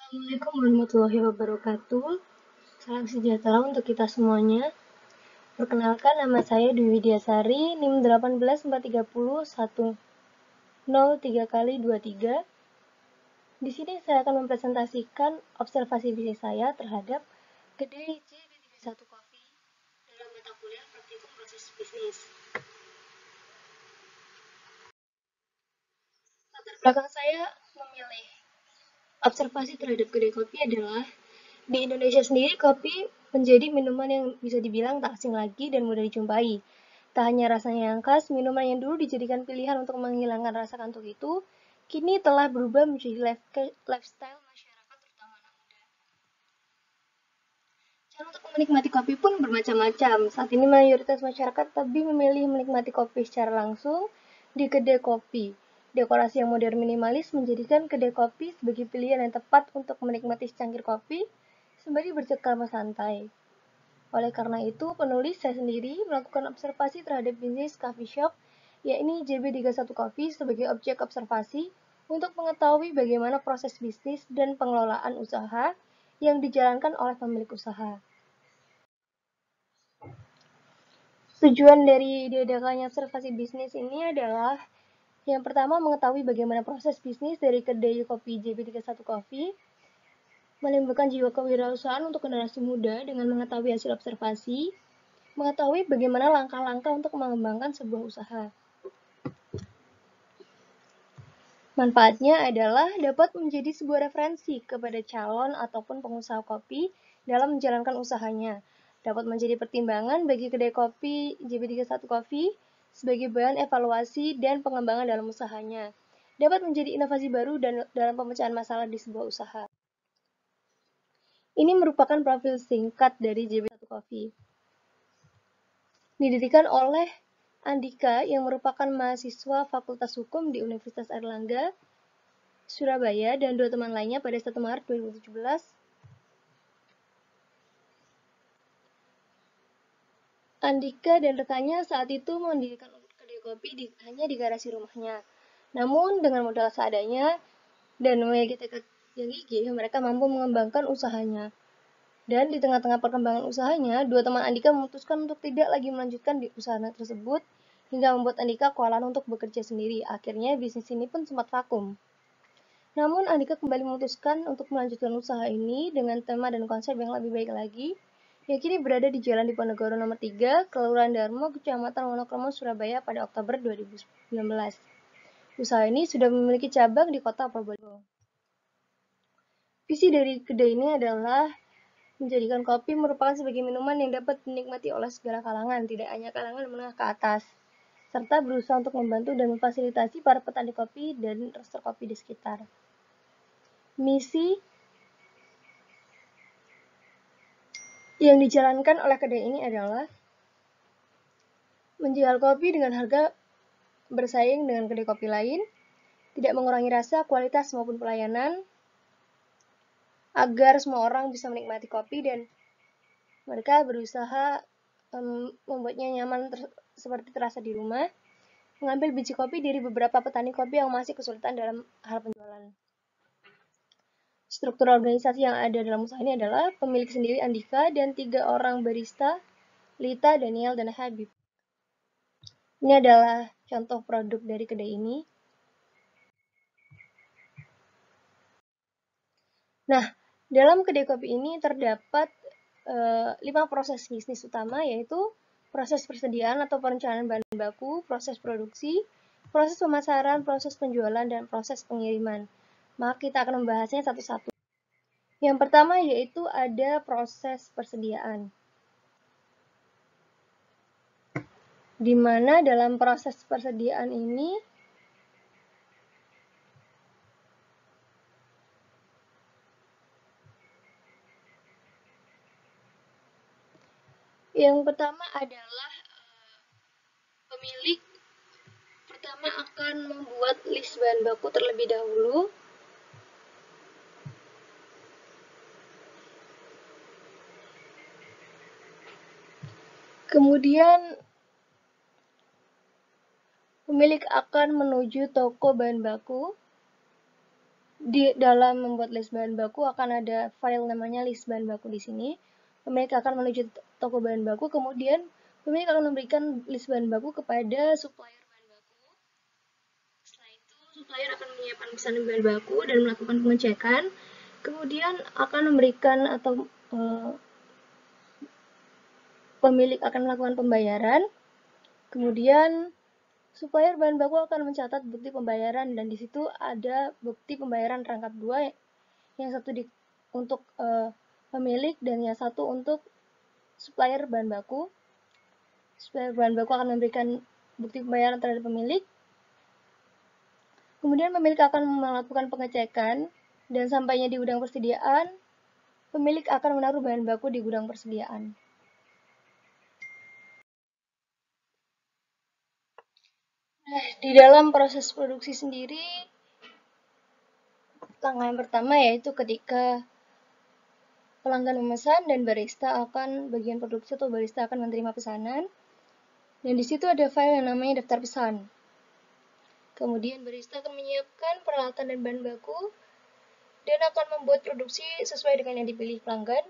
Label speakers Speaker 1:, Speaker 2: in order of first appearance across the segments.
Speaker 1: Assalamualaikum warahmatullahi wabarakatuh. Salam sejahtera untuk kita semuanya. Perkenalkan, nama saya Dwi Widyasari, NIM 184301003 kali 23. Di sini saya akan mempresentasikan observasi bisnis saya terhadap kedai JB31 Coffee dalam mata kuliah praktikum proses bisnis. Latar belakang saya memilih observasi terhadap kedai kopi adalah di Indonesia sendiri, kopi menjadi minuman yang bisa dibilang tak asing lagi dan mudah dijumpai. Tak hanya rasanya yang khas, minuman yang dulu dijadikan pilihan untuk menghilangkan rasa kantuk itu, kini telah berubah menjadi lifestyle masyarakat, terutama anak muda. Cara untuk menikmati kopi pun bermacam-macam. Saat ini mayoritas masyarakat lebih memilih menikmati kopi secara langsung di kedai kopi. Dekorasi yang modern minimalis menjadikan kedai kopi sebagai pilihan yang tepat untuk menikmati secangkir kopi sembari bercengkrama santai. Oleh karena itu, penulis saya sendiri melakukan observasi terhadap bisnis coffee shop, yakni JB31 Coffee sebagai objek observasi untuk mengetahui bagaimana proses bisnis dan pengelolaan usaha yang dijalankan oleh pemilik usaha. Tujuan dari diadakannya observasi bisnis ini adalah yang pertama, mengetahui bagaimana proses bisnis dari kedai kopi JB31 Coffee, menimbulkan jiwa kewirausahaan untuk generasi muda dengan mengetahui hasil observasi, mengetahui bagaimana langkah-langkah untuk mengembangkan sebuah usaha. Manfaatnya adalah dapat menjadi sebuah referensi kepada calon ataupun pengusaha kopi dalam menjalankan usahanya. Dapat menjadi pertimbangan bagi kedai kopi JB31 Coffee sebagai bahan evaluasi dan pengembangan dalam usahanya. Dapat menjadi inovasi baru dalam pemecahan masalah di sebuah usaha. Ini merupakan profil singkat dari JB31 Coffee. Didirikan oleh Andika yang merupakan mahasiswa Fakultas Hukum di Universitas Airlangga, Surabaya, dan dua teman lainnya pada 1 Maret 2017. Andika dan rekannya saat itu mendirikan kedai kopi hanya di garasi rumahnya. Namun dengan modal seadanya dan memiliki tekad yang gigih, mereka mampu mengembangkan usahanya. Dan di tengah-tengah perkembangan usahanya, dua teman Andika memutuskan untuk tidak lagi melanjutkan di usaha tersebut, hingga membuat Andika kewalahan untuk bekerja sendiri. Akhirnya bisnis ini pun sempat vakum. Namun Andika kembali memutuskan untuk melanjutkan usaha ini dengan tema dan konsep yang lebih baik lagi, yang kini berada di Jalan Diponegoro nomor 3, Kelurahan Darmo, Kecamatan Wonokromo, Surabaya pada Oktober 2019. Usaha ini sudah memiliki cabang di kota Probolinggo. Visi dari kedai ini adalah menjadikan kopi merupakan sebagai minuman yang dapat dinikmati oleh segala kalangan, tidak hanya kalangan menengah ke atas, serta berusaha untuk membantu dan memfasilitasi para petani kopi dan roaster kopi di sekitar. Misi yang dijalankan oleh kedai ini adalah menjual kopi dengan harga bersaing dengan kedai kopi lain, tidak mengurangi rasa, kualitas maupun pelayanan, agar semua orang bisa menikmati kopi dan mereka berusaha membuatnya nyaman seperti terasa di rumah, mengambil biji kopi dari beberapa petani kopi yang masih kesulitan dalam hal penjualan. Struktur organisasi yang ada dalam usaha ini adalah pemilik sendiri Andika dan 3 orang barista, Lita, Daniel, dan Habib. Ini adalah contoh produk dari kedai ini. Nah, dalam kedai kopi ini terdapat 5 proses bisnis utama, yaitu proses persediaan atau perencanaan bahan baku, proses produksi, proses pemasaran, proses penjualan, dan proses pengiriman. Maka kita akan membahasnya satu-satu. Yang pertama yaitu ada proses persediaan. Di mana dalam proses persediaan ini yang pertama adalah pemilik pertama akan membuat list bahan baku terlebih dahulu. Kemudian pemilik akan menuju toko bahan baku di dalam membuat list bahan baku akan ada file namanya list bahan baku di sini. Pemilik akan menuju toko bahan baku, kemudian pemilik akan memberikan list bahan baku kepada supplier bahan baku. Setelah itu, supplier akan menyiapkan pesanan bahan baku dan melakukan pengecekan. Kemudian akan memberikan atau pemilik akan melakukan pembayaran. Kemudian supplier bahan baku akan mencatat bukti pembayaran dan di situ ada bukti pembayaran rangkap 2, yang satu untuk pemilik dan yang satu untuk supplier bahan baku. Supplier bahan baku akan memberikan bukti pembayaran terhadap pemilik. Kemudian pemilik akan melakukan pengecekan dan sampainya di gudang persediaan, pemilik akan menaruh bahan baku di gudang persediaan. Nah, di dalam proses produksi sendiri, langkah yang pertama yaitu ketika pelanggan memesan dan bagian produksi atau barista akan menerima pesanan. Dan di situ ada file yang namanya daftar pesan. Kemudian barista akan menyiapkan peralatan dan bahan baku dan akan membuat produksi sesuai dengan yang dipilih pelanggan,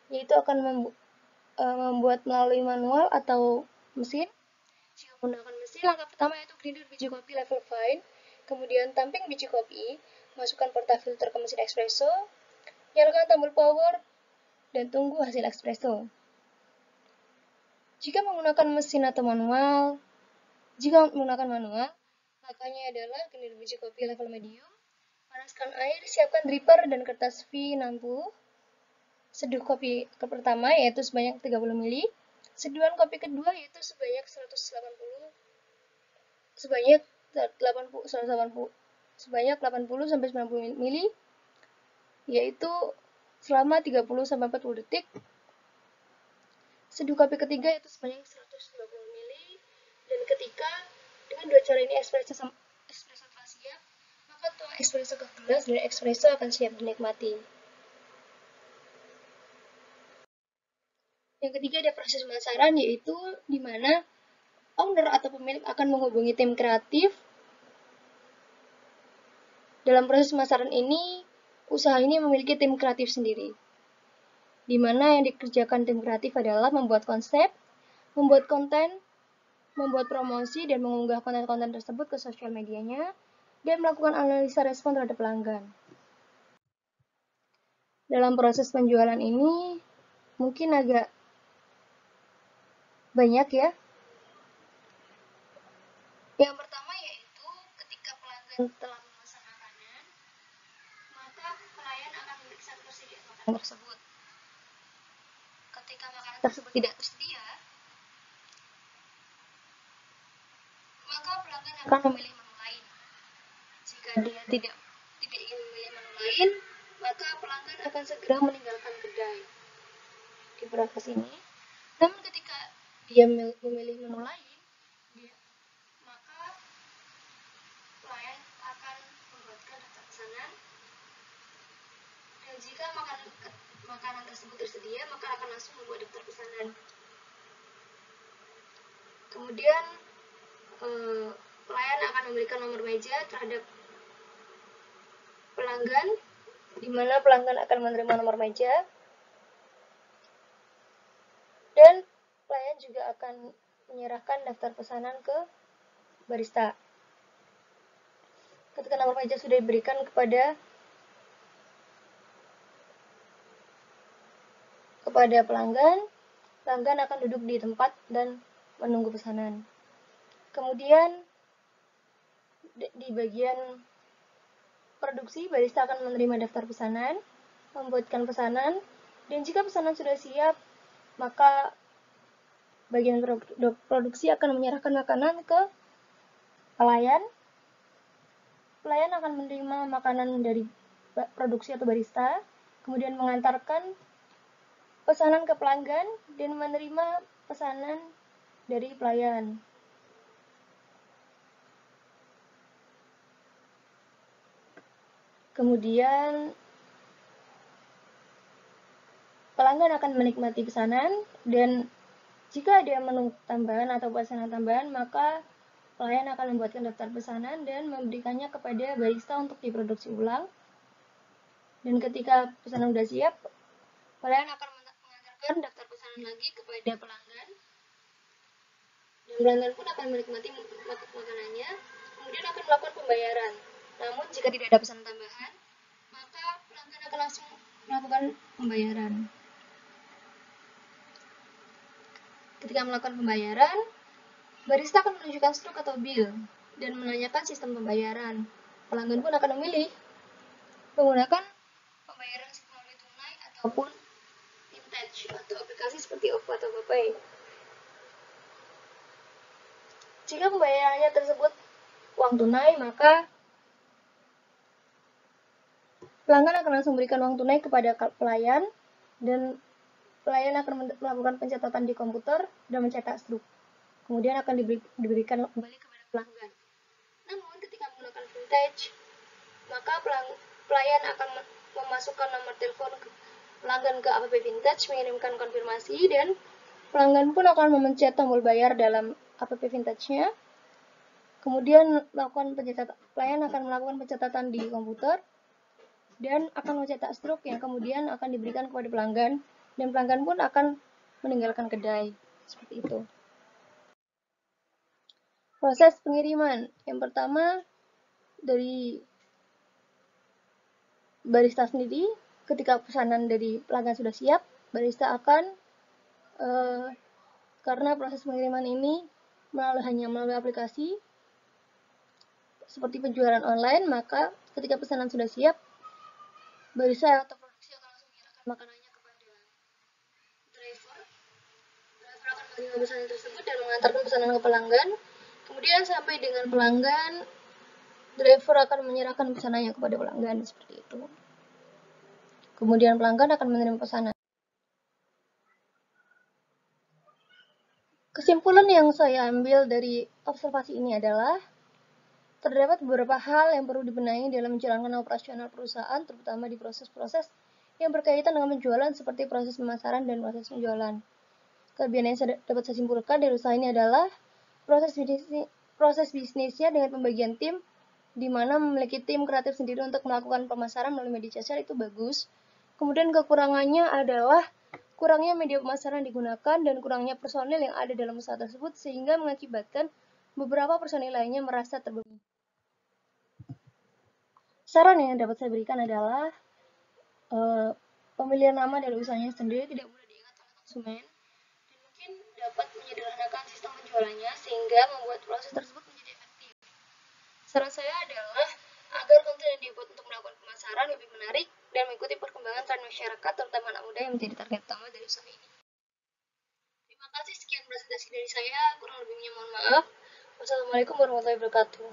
Speaker 1: yaitu akan membuat melalui manual atau mesin. Jika menggunakan mesin, langkah pertama yaitu grinder biji kopi level fine, kemudian tamping biji kopi, masukkan portafilter ke mesin espresso, nyalakan tombol power, dan tunggu hasil espresso. Jika menggunakan manual, langkahnya adalah grinder biji kopi level medium, panaskan air, siapkan dripper dan kertas V60, seduh kopi pertama yaitu sebanyak 30 ml, seduhan kopi kedua yaitu sebanyak 80 sampai 90 ml, yaitu selama 30 sampai 40 detik. Seduh kopi ketiga yaitu sebanyak 120 ml, dan ketika dengan dua cara ini espresso telah siap, maka tuang espresso ke gelas dan espresso akan siap dinikmati. Yang ketiga ada proses pemasaran, yaitu di mana owner atau pemilik akan menghubungi tim kreatif. Dalam proses pemasaran ini, usaha ini memiliki tim kreatif sendiri, di mana yang dikerjakan tim kreatif adalah membuat konsep, membuat konten, membuat promosi, dan mengunggah konten-konten tersebut ke sosial medianya, dan melakukan analisa respon terhadap pelanggan. Dalam proses penjualan ini, mungkin agak banyak ya. Yang pertama yaitu ketika pelanggan telah memesan makanan, maka pelayan akan memeriksa ketersediaan makanan tersebut. Ketika makanan tersebut tidak tersedia, maka pelanggan akan memilih menu lain. Jika dia tidak ingin memilih menu lain, maka pelanggan akan segera meninggalkan kedai. Di proses ini, namun ketika dia memilih menu lain, maka pelayan akan membuatkan daftar pesanan, dan jika makanan tersebut tersedia, maka akan langsung membuat daftar pesanan. Kemudian pelayan akan memberikan nomor meja terhadap pelanggan, di mana pelanggan akan menerima nomor meja, dan pelayan juga akan menyerahkan daftar pesanan ke barista. Ketika nomor meja sudah diberikan kepada pelanggan akan duduk di tempat dan menunggu pesanan. Kemudian di bagian produksi, barista akan menerima daftar pesanan, membuatkan pesanan, dan jika pesanan sudah siap, maka bagian produksi akan menyerahkan makanan ke pelayan. Pelayan akan menerima makanan dari produksi atau barista, kemudian mengantarkan pesanan ke pelanggan dan menerima pesanan dari pelayan. Kemudian pelanggan akan menikmati pesanan, dan jika ada menu tambahan atau pesanan tambahan, maka pelayan akan membuatkan daftar pesanan dan memberikannya kepada barista untuk diproduksi ulang. Dan ketika pesanan sudah siap, pelayan akan mengantarkan daftar pesanan lagi kepada pelanggan. Dan pelanggan pun akan menikmati makanannya, kemudian akan melakukan pembayaran. Namun jika tidak ada pesanan tambahan, maka pelanggan akan langsung melakukan pembayaran. Ketika melakukan pembayaran, barista akan menunjukkan struk atau bill dan menanyakan sistem pembayaran. Pelanggan pun akan memilih menggunakan pembayaran melalui tunai ataupun vintage atau aplikasi seperti OVO atau GoPay. Jika pembayarannya tersebut uang tunai, maka pelanggan akan langsung memberikan uang tunai kepada pelayan dan pelayan akan melakukan pencatatan di komputer dan mencetak struk. Kemudian akan diberikan kembali kepada pelanggan. Namun ketika menggunakan vintage, maka pelayan akan memasukkan nomor telepon pelanggan ke app vintage, mengirimkan konfirmasi, dan pelanggan pun akan memencet tombol bayar dalam app vintage-nya. Kemudian pelayan akan melakukan pencatatan di komputer dan akan mencetak struk yang kemudian akan diberikan kepada pelanggan, dan pelanggan pun akan meninggalkan kedai. Seperti itu. Proses pengiriman. Yang pertama, dari barista sendiri, ketika pesanan dari pelanggan sudah siap, barista akan karena proses pengiriman ini hanya melalui aplikasi seperti penjualan online, maka ketika pesanan sudah siap, barista atau produksi akan langsung menyerahkan makanannya kepada driver. Driver akan menerima pesanan tersebut dan mengantarkan pesanan ke pelanggan. Kemudian sampai dengan pelanggan, driver akan menyerahkan pesanannya kepada pelanggan, seperti itu. Kemudian pelanggan akan menerima pesanan. Kesimpulan yang saya ambil dari observasi ini adalah terdapat beberapa hal yang perlu dibenahi dalam menjalankan operasional perusahaan, terutama di proses-proses yang berkaitan dengan penjualan seperti proses pemasaran dan proses penjualan. Kelebihan yang dapat saya simpulkan dari usaha ini adalah proses bisnisnya dengan pembagian tim, di mana memiliki tim kreatif sendiri untuk melakukan pemasaran melalui media sosial itu bagus. Kemudian kekurangannya adalah kurangnya media pemasaran digunakan dan kurangnya personil yang ada dalam usaha tersebut, sehingga mengakibatkan beberapa personil lainnya merasa terbebani. Saran yang dapat saya berikan adalah pemilihan nama dari usahanya sendiri tidak mudah diingat oleh konsumen, dan mungkin dapat menyederhanakan sistem penjualannya sehingga membuat proses tersebut menjadi efektif. Saran saya adalah agar konten yang dibuat untuk melakukan pemasaran lebih menarik dan mengikuti perkembangan tren masyarakat, terutama anak muda yang menjadi target utama dari usaha ini. Terima kasih, sekian presentasi dari saya, kurang lebihnya mohon maaf. Wassalamualaikum warahmatullahi wabarakatuh.